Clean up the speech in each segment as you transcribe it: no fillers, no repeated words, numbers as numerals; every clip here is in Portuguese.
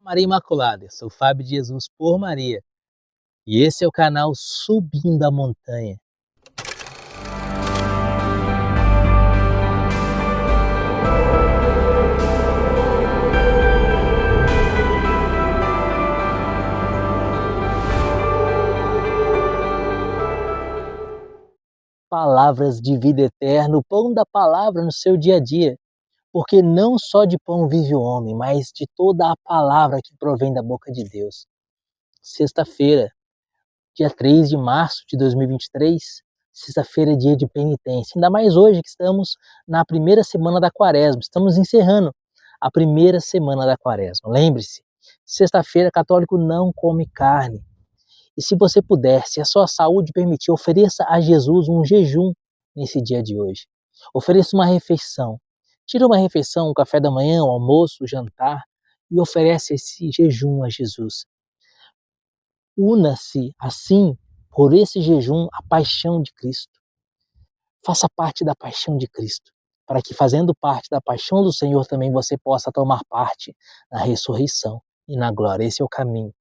Maria Imaculada, eu sou Fábio de Jesus por Maria e esse é o canal Subindo a Montanha. Palavras de vida eterna, o pão da palavra no seu dia a dia, porque não só de pão vive o homem, mas de toda a palavra que provém da boca de Deus. Sexta-feira, dia 3 de março de 2023, sexta-feira é dia de penitência. Ainda mais hoje que estamos na primeira semana da quaresma. Estamos encerrando a primeira semana da quaresma. Lembre-se, sexta-feira católico não come carne. E se você puder, se a sua saúde permitir, ofereça a Jesus um jejum nesse dia de hoje. Ofereça uma refeição. Tira uma refeição, um café da manhã, um almoço, um jantar e oferece esse jejum a Jesus. Una-se, assim, por esse jejum, à paixão de Cristo. Faça parte da paixão de Cristo, para que, fazendo parte da paixão do Senhor, também você possa tomar parte na ressurreição e na glória. Esse é o caminho.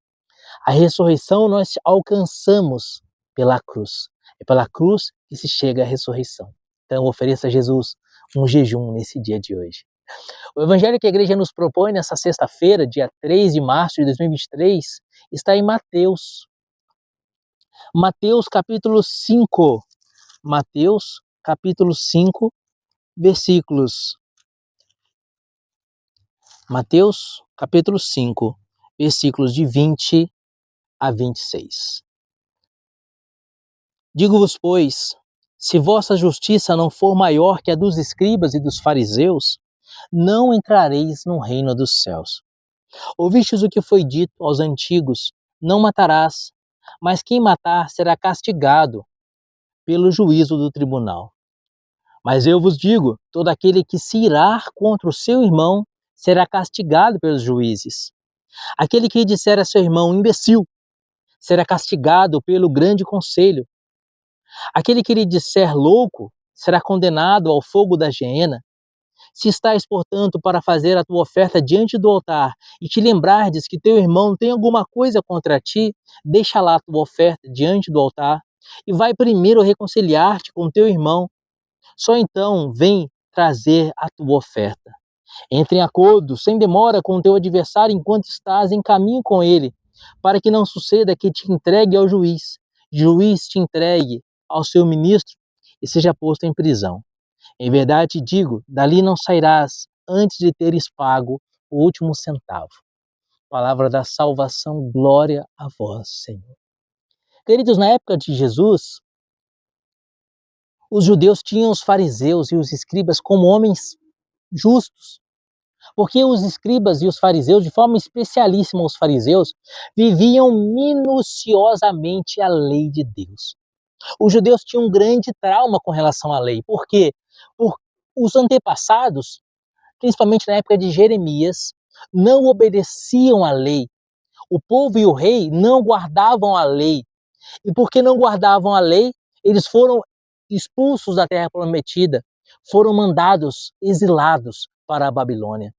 A ressurreição nós alcançamos pela cruz. É pela cruz que se chega à ressurreição. Então, ofereça a Jesus um jejum nesse dia de hoje. O evangelho que a igreja nos propõe nessa sexta-feira, dia 3 de março de 2023, está em Mateus. Mateus capítulo 5. Mateus capítulo 5, versículos. Mateus capítulo 5, versículos de 20 a 26. Digo-vos, pois, se vossa justiça não for maior que a dos escribas e dos fariseus, não entrareis no reino dos céus. Ouvistes o que foi dito aos antigos: não matarás, mas quem matar será castigado pelo juízo do tribunal. Mas eu vos digo, todo aquele que se irar contra o seu irmão será castigado pelos juízes. Aquele que disser a seu irmão imbecil será castigado pelo grande conselho. Aquele que lhe disser louco será condenado ao fogo da geena. Se estás, portanto, para fazer a tua oferta diante do altar e te lembrardes que teu irmão tem alguma coisa contra ti, deixa lá a tua oferta diante do altar e vai primeiro reconciliar-te com teu irmão. Só então vem trazer a tua oferta. Entre em acordo, sem demora, com o teu adversário enquanto estás em caminho com ele, para que não suceda que te entregue ao juiz te entregue ao seu ministro e seja posto em prisão. Em verdade te digo, dali não sairás antes de teres pago o último centavo. Palavra da salvação, glória a vós, Senhor. Queridos, na época de Jesus, os judeus tinham os fariseus e os escribas como homens justos, porque os escribas e os fariseus, de forma especialíssima os fariseus, viviam minuciosamente a lei de Deus. Os judeus tinham um grande trauma com relação à lei. Por quê? Por os antepassados, principalmente na época de Jeremias, não obedeciam à lei. O povo e o rei não guardavam a lei. E porque não guardavam a lei, eles foram expulsos da terra prometida, foram mandados, exilados para a Babilônia.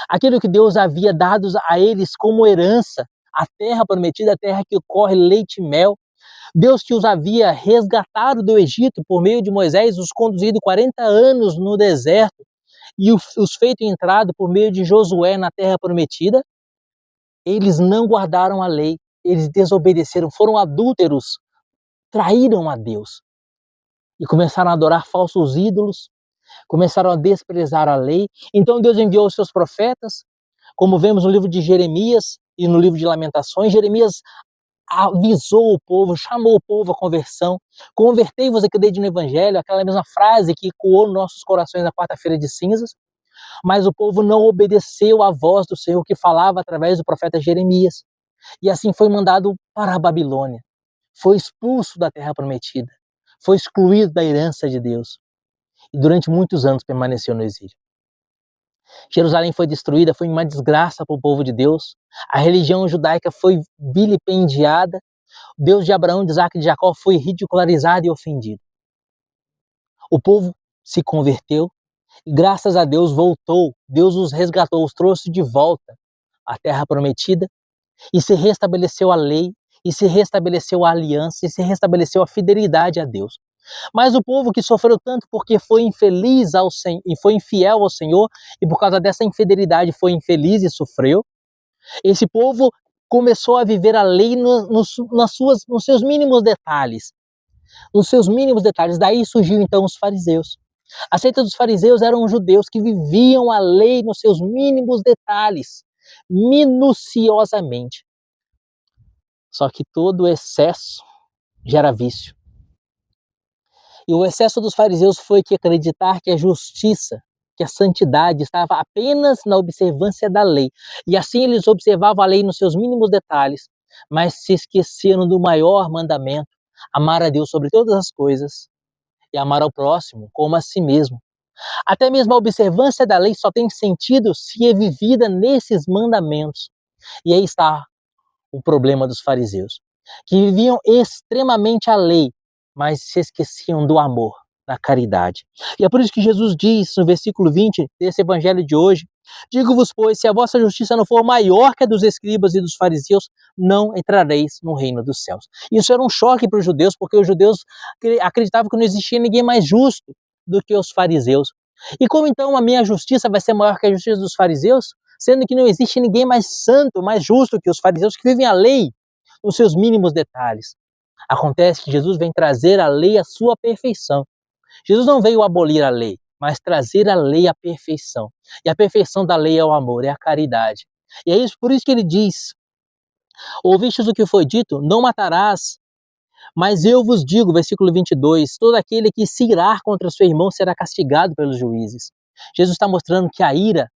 Aquilo que Deus havia dado a eles como herança, a terra prometida, a terra que corre leite e mel, Deus que os havia resgatado do Egito por meio de Moisés, os conduzido 40 anos no deserto e os feito entrado por meio de Josué na terra prometida, eles não guardaram a lei, eles desobedeceram, foram adúlteros, traíram a Deus e começaram a adorar falsos ídolos, começaram a desprezar a lei. Então Deus enviou os seus profetas, como vemos no livro de Jeremias e no livro de Lamentações. Jeremias avisou o povo, chamou o povo à conversão. Convertei-vos, aqui desde no Evangelho, aquela mesma frase que ecoou nos nossos corações na quarta-feira de cinzas. Mas o povo não obedeceu à voz do Senhor que falava através do profeta Jeremias. E assim foi mandado para a Babilônia. Foi expulso da terra prometida. Foi excluído da herança de Deus. E durante muitos anos permaneceu no exílio. Jerusalém foi destruída, foi uma desgraça para o povo de Deus. A religião judaica foi vilipendiada. O Deus de Abraão, de Isaac e de Jacó foi ridicularizado e ofendido. O povo se converteu e graças a Deus voltou. Deus os resgatou, os trouxe de volta a terra prometida, e se restabeleceu a lei, e se restabeleceu a aliança, e se restabeleceu a fidelidade a Deus. Mas o povo que sofreu tanto porque foi infeliz e foi infiel ao Senhor, e por causa dessa infidelidade foi infeliz e sofreu, esse povo começou a viver a lei nos seus mínimos detalhes. Nos seus mínimos detalhes. Daí surgiu então os fariseus. A seita dos fariseus eram judeus que viviam a lei nos seus mínimos detalhes, minuciosamente. Só que todo excesso gera vício. E o excesso dos fariseus foi que acreditar que a justiça, que a santidade estava apenas na observância da lei. E assim eles observavam a lei nos seus mínimos detalhes, mas se esqueceram do maior mandamento, amar a Deus sobre todas as coisas e amar ao próximo como a si mesmo. Até mesmo a observância da lei só tem sentido se é vivida nesses mandamentos. E aí está o problema dos fariseus, que viviam extremamente a lei, mas se esqueciam do amor, da caridade. E é por isso que Jesus diz no versículo 20 desse evangelho de hoje: digo-vos, pois, se a vossa justiça não for maior que a dos escribas e dos fariseus, não entrareis no reino dos céus. Isso era um choque para os judeus, porque os judeus acreditavam que não existia ninguém mais justo do que os fariseus. E como então a minha justiça vai ser maior que a justiça dos fariseus? Sendo que não existe ninguém mais santo, mais justo que os fariseus que vivem a lei nos seus mínimos detalhes. Acontece que Jesus vem trazer a lei à sua perfeição. Jesus não veio abolir a lei, mas trazer a lei à perfeição. E a perfeição da lei é o amor, é a caridade. E é isso, por isso que ele diz: ouvistes o que foi dito, não matarás. Mas eu vos digo, versículo 22, todo aquele que se irar contra seu irmão será castigado pelos juízes. Jesus está mostrando que a ira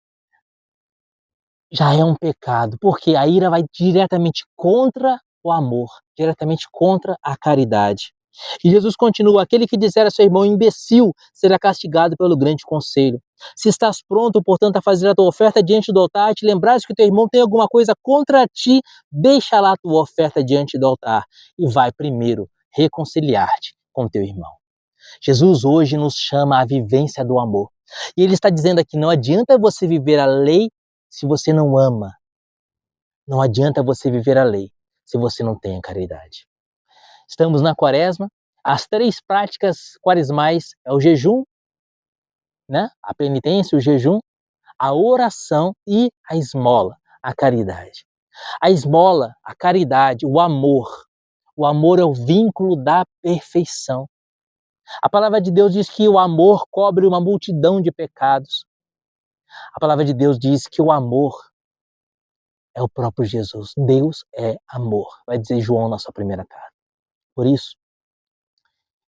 já é um pecado, porque a ira vai diretamente contra o amor, diretamente contra a caridade. E Jesus continua: aquele que disser a seu irmão imbecil será castigado pelo grande conselho. Se estás pronto, portanto, a fazer a tua oferta diante do altar, e te lembrares que o teu irmão tem alguma coisa contra ti, deixa lá a tua oferta diante do altar e vai primeiro reconciliar-te com teu irmão. Jesus hoje nos chama à vivência do amor. E ele está dizendo aqui: não adianta você viver a lei se você não ama. Não adianta você viver a lei se você não tem a caridade. Estamos na quaresma, as 3 práticas quaresmais é o jejum, né? A penitência, o jejum, a oração e a esmola, a caridade. A esmola, a caridade, o amor. O amor é o vínculo da perfeição. A palavra de Deus diz que o amor cobre uma multidão de pecados. A palavra de Deus diz que o amor é o próprio Jesus. Deus é amor, vai dizer João na sua primeira carta. Por isso,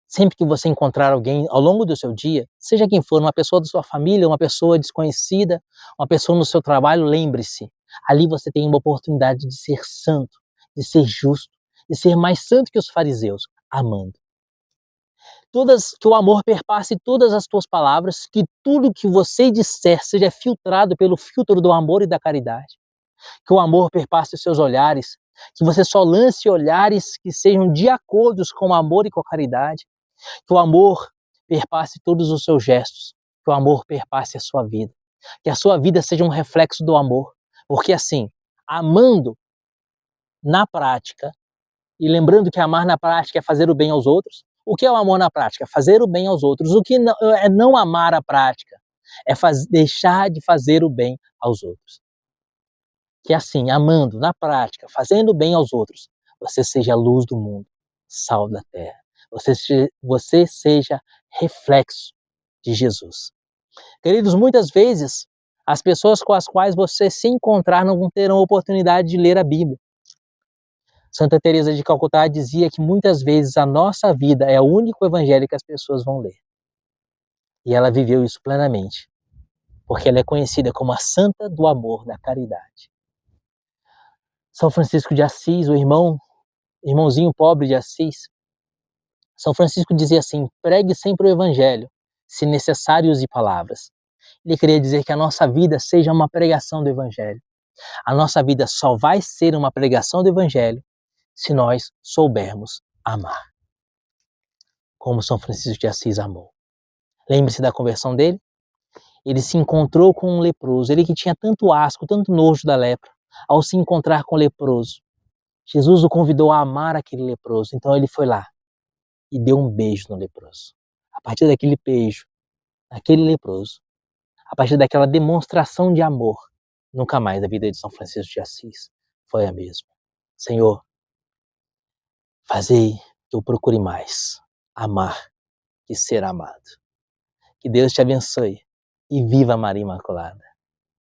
sempre que você encontrar alguém ao longo do seu dia, seja quem for, uma pessoa da sua família, uma pessoa desconhecida, uma pessoa no seu trabalho, lembre-se, ali você tem uma oportunidade de ser santo, de ser justo, de ser mais santo que os fariseus, amando. Que o amor perpasse todas as tuas palavras, que tudo que você disser seja filtrado pelo filtro do amor e da caridade. Que o amor perpasse os seus olhares, que você só lance olhares que sejam de acordo com o amor e com a caridade. Que o amor perpasse todos os seus gestos, que o amor perpasse a sua vida. Que a sua vida seja um reflexo do amor, porque assim, amando na prática, e lembrando que amar na prática é fazer o bem aos outros. O que é o amor na prática? Fazer o bem aos outros. O que é não amar a prática? É deixar de fazer o bem aos outros. Que assim, amando na prática, fazendo bem aos outros, você seja a luz do mundo, sal da terra. Você seja reflexo de Jesus. Queridos, muitas vezes as pessoas com as quais você se encontrar não terão oportunidade de ler a Bíblia. Santa Teresa de Calcutá dizia que muitas vezes a nossa vida é o único evangelho que as pessoas vão ler. E ela viveu isso plenamente, porque ela é conhecida como a santa do amor, da caridade. São Francisco de Assis, o irmãozinho pobre de Assis, São Francisco dizia assim: pregue sempre o evangelho, se necessário use palavras. Ele queria dizer que a nossa vida seja uma pregação do evangelho. A nossa vida só vai ser uma pregação do evangelho se nós soubermos amar, como São Francisco de Assis amou. Lembre-se da conversão dele? Ele se encontrou com um leproso, ele que tinha tanto asco, tanto nojo da lepra, ao se encontrar com o leproso. Jesus o convidou a amar aquele leproso, então ele foi lá e deu um beijo no leproso. A partir daquele beijo, naquele leproso, a partir daquela demonstração de amor, nunca mais a vida de São Francisco de Assis foi a mesma. Senhor, fazei que eu procure mais amar que ser amado. Que Deus te abençoe e viva Maria Imaculada.